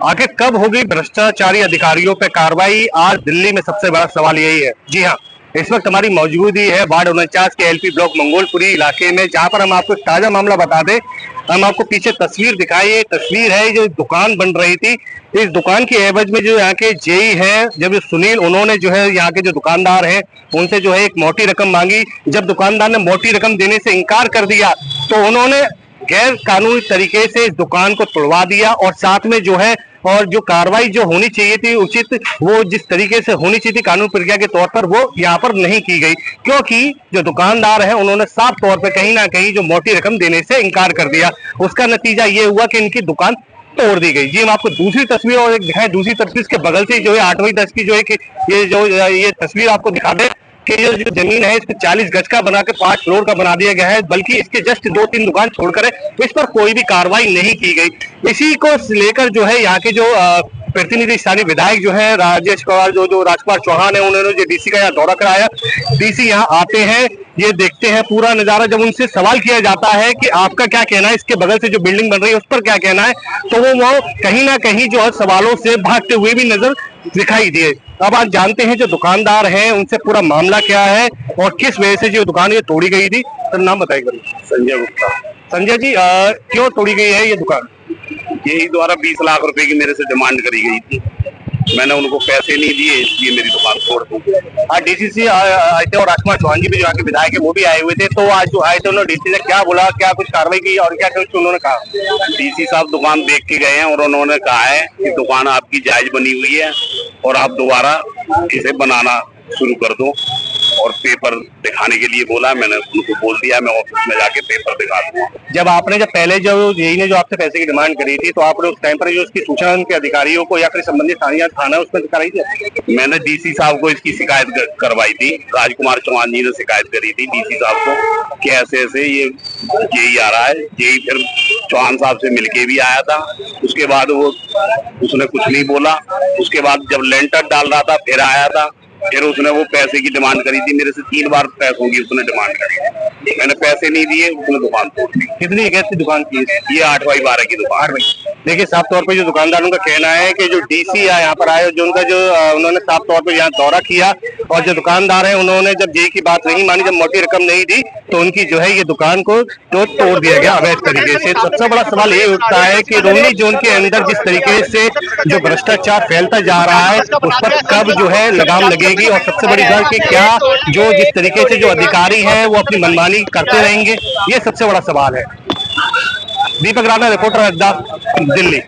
आखिर कब होगी भ्रष्टाचारी अधिकारियों पर कार्रवाई? आज दिल्ली में सबसे बड़ा सवाल यही है। जी हाँ, इस वक्त हमारी मौजूदगी है वार्ड 49 के एलपी ब्लॉक मंगोलपुरी इलाके में, जहां पर हम आपको ताजा मामला बता दें। हम आपको पीछे तस्वीर दिखाई, ये तस्वीर है जो दुकान बन रही थी। इस दुकान के एवज में जो यहाँ के जेई हैं, जब सुनील, उन्होंने जो है यहाँ के जो दुकानदार हैं उनसे जो है एक मोटी रकम मांगी। जब दुकानदार ने मोटी रकम देने से इनकार कर दिया तो उन्होंने गैर कानूनी तरीके से इस दुकान को तोड़वा दिया, और साथ में जो है और जो कार्रवाई जो होनी चाहिए थी उचित, वो जिस तरीके से होनी चाहिए थी कानून प्रक्रिया के तौर पर, वो यहाँ पर नहीं की गई। क्योंकि जो दुकानदार है उन्होंने साफ तौर पर कहीं ना कहीं जो मोटी रकम देने से इनकार कर दिया। उसका नतीजा ये हुआ कि इनकी दुकान तोड़ दी गई। जी, हम आपको दूसरी तस्वीर और एक दिखाएं। दूसरी तस्वीर के बगल से जो है 8वीं 10 की जो है कि ये तस्वीर आपको दिखा दे कि ये जो जमीन है इसको 40 गज का बना के 5 फ्लोर का बना दिया गया है, बल्कि इसके जस्ट 2-3 दुकान छोड़कर इस पर कोई भी कार्रवाई नहीं की गई। इसी को लेकर जो है यहाँ के जो प्रतिनिधि स्थानीय विधायक जो है राजेश कुमार, जो राजकुमार चौहान है, उन्होंने जो डीसी का यहाँ दौरा कराया। डीसी यहाँ आते हैं, ये देखते हैं पूरा नजारा। जब उनसे सवाल किया जाता है कि आपका क्या कहना है, इसके बगल से जो बिल्डिंग बन रही है उस पर क्या कहना है, तो वो कहीं ना कहीं जो है सवालों से भागते हुए भी नजर दिखाई दिए। अब आज जानते हैं जो दुकानदार हैं उनसे पूरा मामला क्या है और किस वजह से जो दुकान ये तोड़ी गई थी। सर, नाम बताइए। संजय गुप्ता। संजय जी, क्यों तोड़ी गई है ये दुकान? यही द्वारा 20 लाख रुपए की मेरे से डिमांड करी गई थी। मैंने उनको पैसे नहीं दिए, इसलिए मेरी दुकान तोड़ दी। आज डीसी आए थे और राजकुमार चौहान जी भी जो यहाँ के विधायक है वो भी आए हुए थे। तो आज जो आए थे उन्होंने डीसी ने क्या बोला, क्या कुछ कार्रवाई की और क्या कुछ उन्होंने कहा? डीसी साहब दुकान देख के गए हैं और उन्होंने कहा है कि दुकान आपकी जायज बनी हुई है और आप दोबारा इसे बनाना शुरू कर दो, और पेपर दिखाने के लिए बोला। मैंने उनको बोल दिया मैं ऑफिस में जाके पेपर दिखा दूंगा। जब पहले जो यही ने जो आपसे पैसे की डिमांड करी थी, तो आपने उस टाइम पर जो उसकी सूचना उनके अधिकारियों को या फिर संबंधित थाना उसमें कराई थी? मैंने डीसी साहब को इसकी शिकायत करवाई थी। राजकुमार चौहान जी ने शिकायत करी थी डीसी साहब को कि ऐसे ऐसे ये जेई आ रहा है। जेई फिर चौहान साहब से मिलके भी आया था। उसके बाद उसने कुछ नहीं बोला। उसके बाद जब लेंटर डाल रहा था फिर आया था। फिर उसने वो पैसे की डिमांड करी थी मेरे से। 3 बार पैसों की उसने डिमांड करी। मैंने पैसे नहीं दिए, उसने दुकान तोड़ दी। कितनी गैस की दुकान की? ये 8/12 की दुकान। देखिए, साफ तौर पे जो दुकानदारों का कहना है कि जो डीसी यहाँ पर आए, जो उनका जो उन्होंने साफ तौर पे यहाँ दौरा किया, और जो दुकानदार है उन्होंने जब जेई की बात नहीं मानी, जब मोटी रकम नहीं दी, तो उनकी जो है ये दुकान को तो तोड़ दिया गया अवैध तरीके से। सबसे बड़ा सवाल ये उठता है कि रोहिणी जोन के अंदर जिस तरीके से जो भ्रष्टाचार फैलता जा रहा है उस पर कब जो है लगाम लगेगी, और सबसे बड़ी बात कि क्या जो जिस तरीके से जो अधिकारी हैं वो अपनी मनमानी करते रहेंगे, ये सबसे बड़ा सवाल है। दीपक राणा, रिपोर्टर दिल्ली।